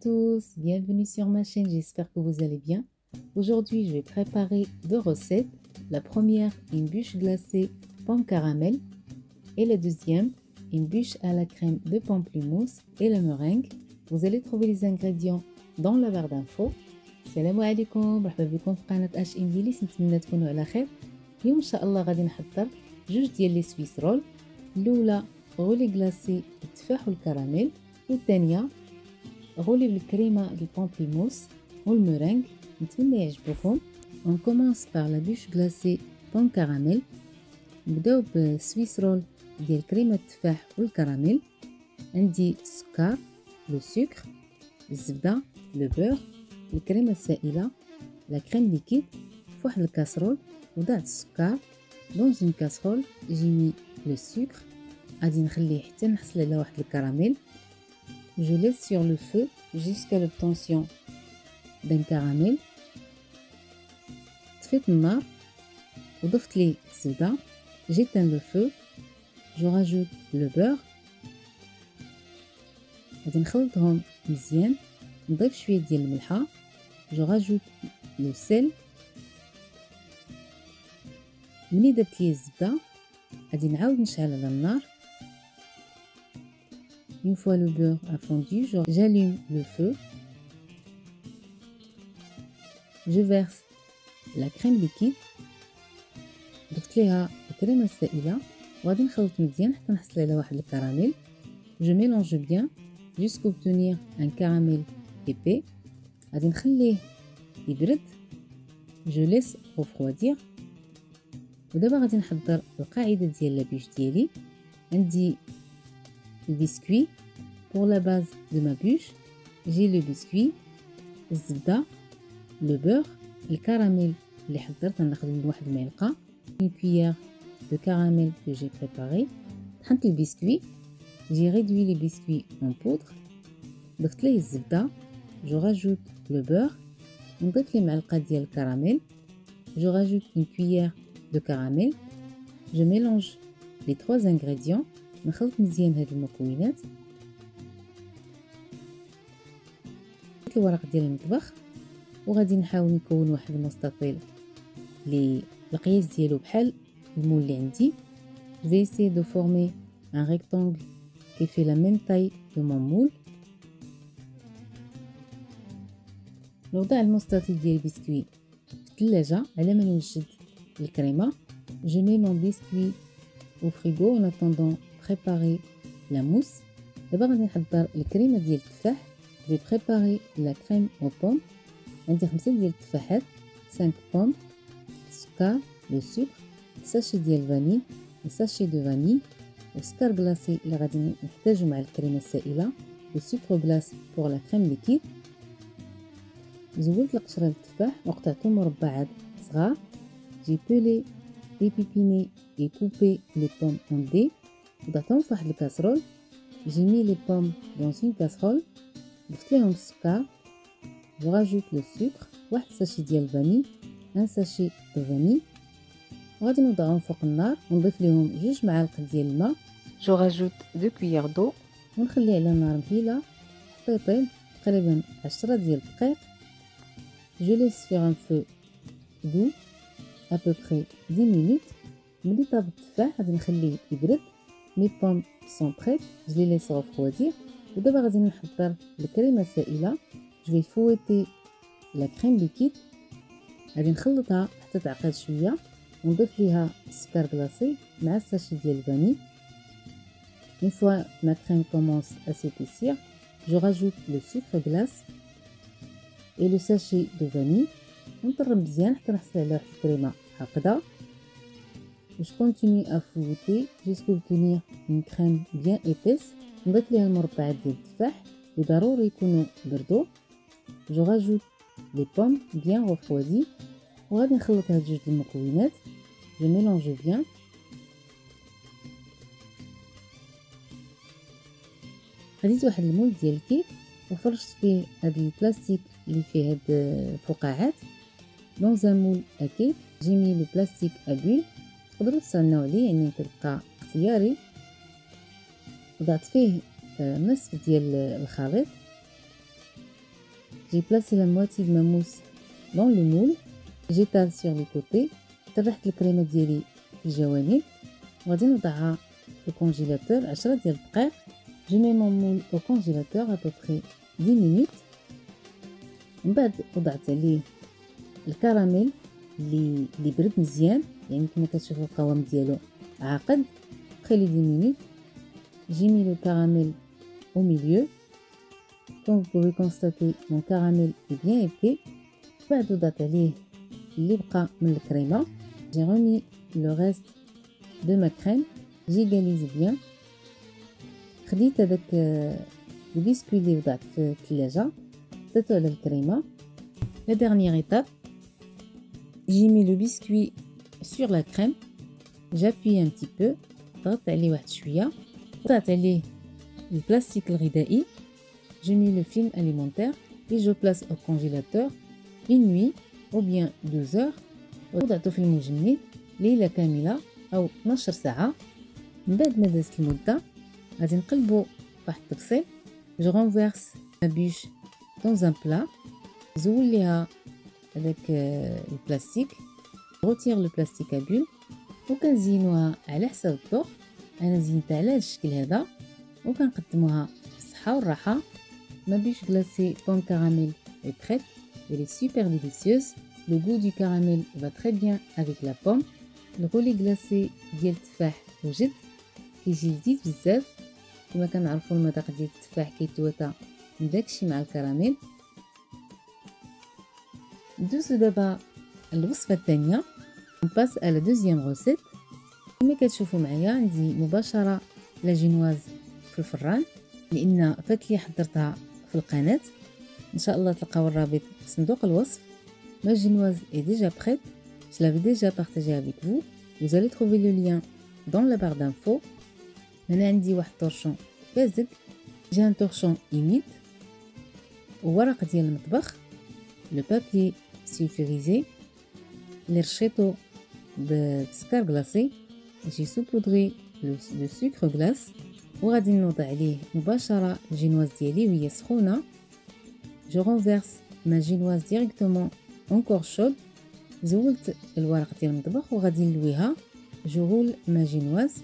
tous, bienvenue sur ma chaîne, j'espère que vous allez bien. Aujourd'hui, je vais préparer deux recettes. La première, une bûche glacée pomme caramel. Et la deuxième, une bûche à la crème de pamplemousse et le meringue. Vous allez trouver les ingrédients dans la barre d'infos. السلام عليكم، مرحبا بكم في قناة اش ام ديليس. نتمنى تكونوا على خير. اليوم ان شاء الله غادي نحضر جوج ديال لي سويس رول. الاولى غولي غلاسي بالتفاح والكراميل، والثانيه غولي بالكريمه بالبامبليموس والمرنج. نتمنى يعجبكم. On commence par la bûche glacée pomme caramel. نبداو بسويس رول ديال كريمه التفاح والكراميل. عندي السكر، لو سكر، الزبده، لو بور، الكريمه السائله، لا كريم ليكيد في واحد الكاسرول. وضعت السكر دون اون كاسرول، جي لو سكر، غادي نخليه حتى نحصل على واحد الكراميل. Je laisse sur le feu jusqu'à l'obtention d'un caramel. طفيت النار وضفت ليه الزبده. J'éteins le feu. Je rajoute le beurre. غادي نخلطهم مزيان. نضيف شويه ديال الملحه. Je rajoute le sel. ملي درت ليه الزبده غادي نعاود نشعل على النار. Une fois le beurre a fondu, j'allume le feu. Je verse la crème liquide. ضفت ليها الكريمه السائله وغادي نخلط مزيان حتى نحصل على واحد الكراميل. Je mélange bien jusqu'à obtenir un caramel épais. غادي نخليه يبرد. Je laisse refroidir. ودابا غادي نحضر القاعده ديال لابيش ديالي. عندي البسكوي. Pour la base de ma bûche, j'ai le biscuit, الزبده، le beurre, الكراميل اللي حضرت غنخدم واحد المعلقه، une cuillère de caramel que j'ai préparé. طحنت البسكوي. j'ai réduit les biscuits en poudre. ضفت ليه الزبده. je rajoute le beurre. نضيف ليه معلقه ديال الكراميل. je rajoute une cuillère de caramel. je mélange les trois ingrédients. نخلط مزيان هاد المكونات. الورق ديال المطبخ وغادي نحاول نكون واحد المستطيل اللي القياس ديالو بحال المول اللي عندي. Je vais essayer de former un rectangle qui fait la même taille que mon moule. نوضع المستطيل ديال البسكوي في الثلاجه على ما نوجد الكريمه. Je mets mon biscuit au frigo en attendant préparer la mousse. دابا غادي نحضر الكريمه ديال التفاح. Je vais préparer la crème aux pommes. عندي 5 ديال التفاحات، 5 pommes، السكر، لو سكر، ساشي ديال فاني، ساشي دو فاني، والسكر غلاسي اللي غادي نحتاجو مع الكريمه السائله، لو سكر غلاس بور لا كريم ليكيد. زولت القشره التفاح وقطعتهم مربعات صغار. جي بولي لي بيبيني اي كوبي لي بوم اون دي. وضعتهم في واحد الكاسرول. جي مي لي بوم دون اون كاسرول. ضفت ليهم السكر. je rajoute le sucre، واحد ساشي ديال الفاني، ان ساشي دو فاني. وغادي نوضعهم فوق النار ونضيف ليهم 2 معالق ديال الماء. je rajoute 2 cuillères d'eau ونخليه على نار مهيله حتى يطيب تقريبا 10 ديال الدقائق. je laisse sur un feu doux à peu près 10 minutes. ملي طاب التفاح غادي نخليه يبرد. mes pommes sont prêtes، je les laisse refroidir. ودابا غادي نحضر الكريمه السائله. je vais fouetter la crème liquide. غادي نخلطها حتى تعقد شويه ونضيف ليها السكر غلاسي مع الساشي ديال الفاني. une fois ma crème commence à s'épaissir, je rajoute le sucre glace et le sachet de vanille. ونطرب مزيان حتى نحصل على واحد الكريمه عاقده. je continue à fouetter jusqu'à obtenir une crème bien épaisse. نضيف ليها المربعات ديال التفاح اللي ضروري يكونوا بردو. je rajoute les pommes bien refroidies. وغادي نخلط هاد جوج المكونات. je mélange bien. خديت واحد المول ديال الكيك وفرشت فيه هاد البلاستيك اللي فيه هاد الفقاعات. dans un moule à cake j'ai mis le plastique à bulles. تقدروا تستغناو عليه، يعني كتبقى اختياري. وضعت فيه نصف ديال الخليط. J'ai placé la moitié de ma mousse dans le moule. J'étale sur les côtés. طرحت الكريمه ديالي في الجوانب وغادي نوضعها في الكونجيلاتور 10 ديال الدقائق. Je mets mon moule au congélateur à peu près 10 minutes. من بعد وضعت عليه الكراميل اللي برد مزيان، يعني كما كتشوفوا القوام ديالو عاقد. après les 10 minutes j'ai mis le caramel au milieu. Comme vous pouvez constater, mon caramel est bien épais. بعد وضعت عليه اللي بقى من الكريمه. J'ai remis le reste de ma crème. J'égalise bien. خديت هذاك البسكوي اللي وضعت في الثلاجه حطيته على الكريمه. La dernière étape, j'ai mis le biscuit sur la crème. J'appuie un petit peu. ضغطت عليه واحد شويه. وضعت عليه البلاستيك الغذائي. Je mets le film alimentaire et je place au congélateur une nuit ou bien 12 heures. وضعته في المجمد ليلة كاملة أو 12 ساعة. من بعد ما دازت المدة غادي نقلبو فواحد الطبسيل. جو renverse ma bûche dans un plat. زول ليها هذاك البلاستيك. روتير لو بلاستيك à bulle وكنزينوها على حساب الذوق. أنا زينتها على هذا الشكل هذا وكنقدموها بالصحة والراحة. Ma bûche glacée pomme caramel est prête. Elle est super délicieuse. Le goût du caramel va très bien avec la pomme. Le roulé glacé ديال التفاح وجد كيجي لذيذ بزاف. كما كنعرفوا المذاق ديال التفاح كيتواتى من داكشي مع الكراميل. ندوزو دابا الوصفه الثانيه. on passe à la deuxième recette. كما كتشوفوا معايا عندي مباشره لا جينواز في الفران، لان فات لي حضرتها في القناه. ان شاء الله تلقاو الرابط في صندوق الوصف. Ma génoise est déjà prête. Je l'avais déjà partagée avec vous. Vous allez trouver le lien dans la barre d'infos. هنا عندي واحد طرشون فازك. J'ai un torchon humide. وورق ديال المطبخ. Le papier sulfurisé. Les رشيتو بسكر glacé. J'ai saupoudré le sucre glace. وغادي نوضع عليه مباشرة الجينواز ديالي وهي سخونة. Je renverse ma génoise directement encore chaude. زولت الورق ديال المطبخ وغادي نلويها. Je roule ma génoise.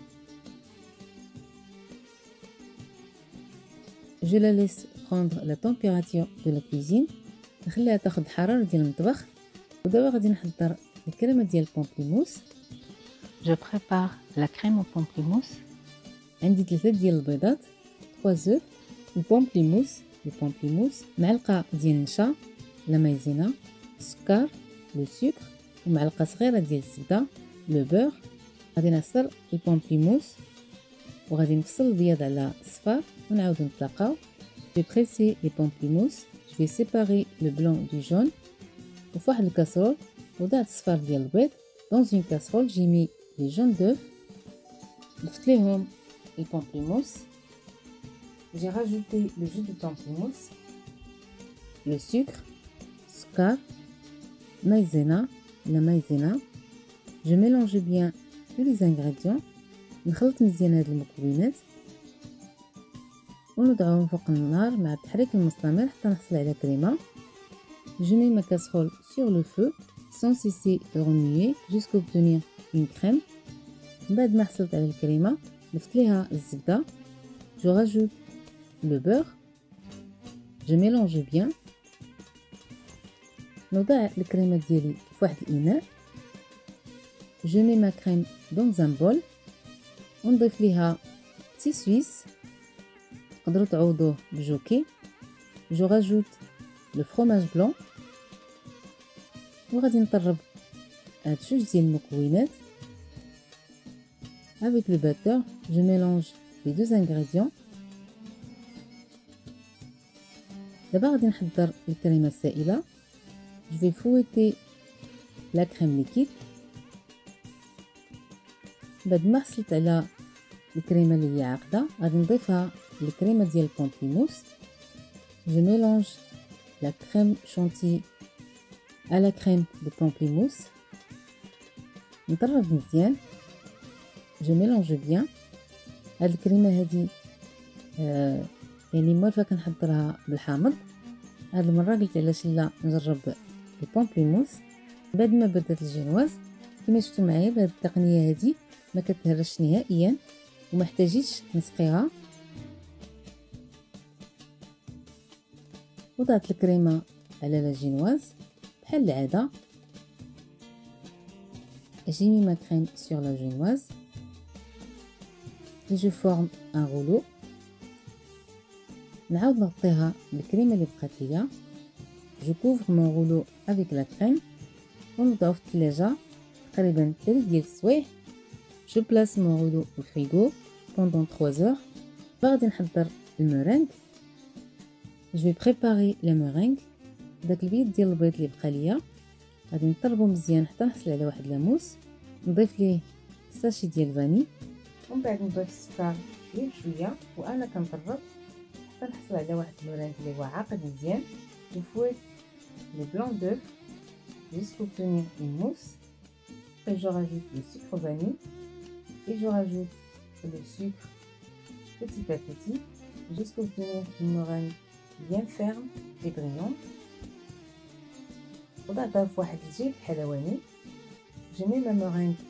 Je la laisse prendre la température de la cuisine. نخليها تاخد الحرارة ديال المطبخ. ودابا غادي نحضر الكريمة ديال البومبليموس. Je prépare la crème au pamplemousse. عندي 3 ديال البيضات 3 œufs. البومبليموس معلقة ديال النشا لا مايزينا، السكر لو سكر ومعلقة صغيرة ديال الزبدة لو بور. غادي نعصر البومبليموس وغادي نفصل البياض على الصفار ونعاودو نتلاقاو. Je vais presser les pamplemousses. Je vais séparer le blanc du jaune. وفي واحد الكاسرول وضعت الصفار ديال البيض. Dans une casserole j'ai mis les jaunes d'œufs. ضفت ليهم البومبليموس. J'ai rajouté le jus de pamplemousse, le sucre, scar, la maïzena. Je mélange bien tous les ingrédients. نخلط مزيان هاد المكونات ونضعهم فوق النار مع التحريك المستمر حتى نحصل على كريمة. Je mets ma casserole sur le feu sans cesser de remuer jusqu'à obtenir une crème. بعد ما حصلت على الكريمة ضفت ليها الزبدة. Je rajoute le beurre. Je mélange bien. نوضع الكريمة ديالي في واحد الإناء. Je mets ma crème dans un bol. ونضيف ليها تي سويس تقدروا تعوضوه بجوكي. Je rajoute le fromage blanc. وغادي نطرب هاد 2 ديال المكونات. Avec le batteur, je mélange les 2 ingrédients. دابا غادي نحضر الكريمة السائلة. Je vais fouetter la crème liquide. بعد ما حصلت على الكريمة اللي هي عاقدة غادي نضيفها الكريمة ديال البومبليموس. Je mélange la crème chantilly à la crème de pamplemousse. نطرب مزيان. Je mélange bien. هاد الكريمة هادي يعني موالفة كنحضرها بالحامض. هاد المره قلت علاش لا نجرب لي بومبليموس. بعد ما بدات الجينواز كما شفتوا معايا بهاد التقنيه هادي ما كتهرش نهائيا وما احتاجيتش نسقيها. وضعت الكريمه على لا جينواز بحال العاده. J'ai mis ma crème sur la génoise et je forme un rouleau. نعاود نغطيها بالكريمه اللي بقات ليا. Je couvre mon rouleau avec la crème ونوضعو في الثلاجه تقريبا 3 ديال السوايع. Je place mon rouleau au frigo pendant 3 heures. غادي نحضر المورينغ. Je vais préparer la meringue. داك البيض ديال البيض اللي بقى ليا غادي نطربو مزيان حتى نحصل على واحد لاموس. نضيف ليه ساشي ديال فاني ومن بعد نضيف السكر شويه بشويه وانا كنطرب حتى نحصل على واحد المورينغ اللي هو عاقد مزيان. Je fouette le blanc d'œuf jusqu'à obtenir une mousse. Après je rajoute le sucre vanille et je rajoute le sucre petit à petit jusqu'à obtenir une meringue bien ferme et brillante. وضعتها في واحد الجيب حلواني. Je mets ma meringue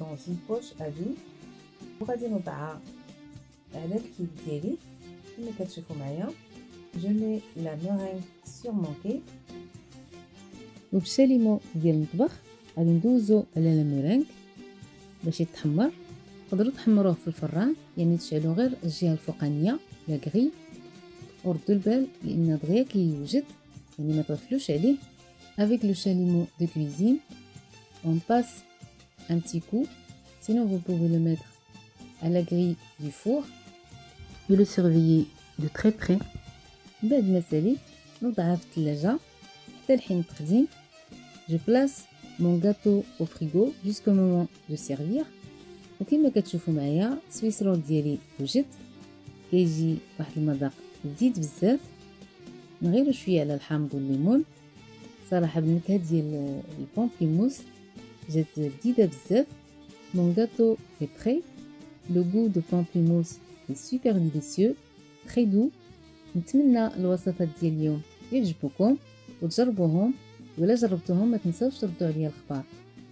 dans une poche à dos وغادي نوضعها على الكيك ديالي كما كتشوفوا معايا. Je mets la meringue sur mon cake. وبالشاليمو ديال المطبخ غادي ندوزو على لا مورينغ باش يتحمر. تقدروا تحمروه في الفران يعني تشعلوا غير الجهه الفوقانيه لا كغي وردوا البال لان دغيا كيوجد يعني ما تغفلوش عليه. Avec le chalumeau de cuisine, on passe un petit coup. Sinon, vous pouvez le mettre à la grille du four et le surveiller de très près. بعد ما ساليت نوضعها في الثلاجة حتى لحين التخزين. Je place mon gâteau au frigo jusqu'au moment de servir. وكما كتشوفوا معايا سويس رول ديالي وجد كيجي واحد المذاق لذيذ بزاف. نغيرو شويه على الحامض والليمون. صراحه بالنكهه ديال البومبليموس جات لذيذه بزاف. Mon gâteau est prêt. Le goût de pamplemousse est super délicieux, très doux. نتمنى الوصفات ديال اليوم يعجبوكم وتجربوهم ولا جربتوهم ما تنساوش تردوا عليا الخبر.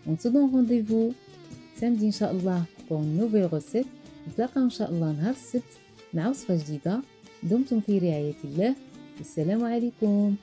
On se donne rendez-vous samedi ان شاء الله pour une nouvelle recette. نتلاقاو ان شاء الله نهار السبت مع وصفه جديده. دمتم في رعايه الله والسلام عليكم.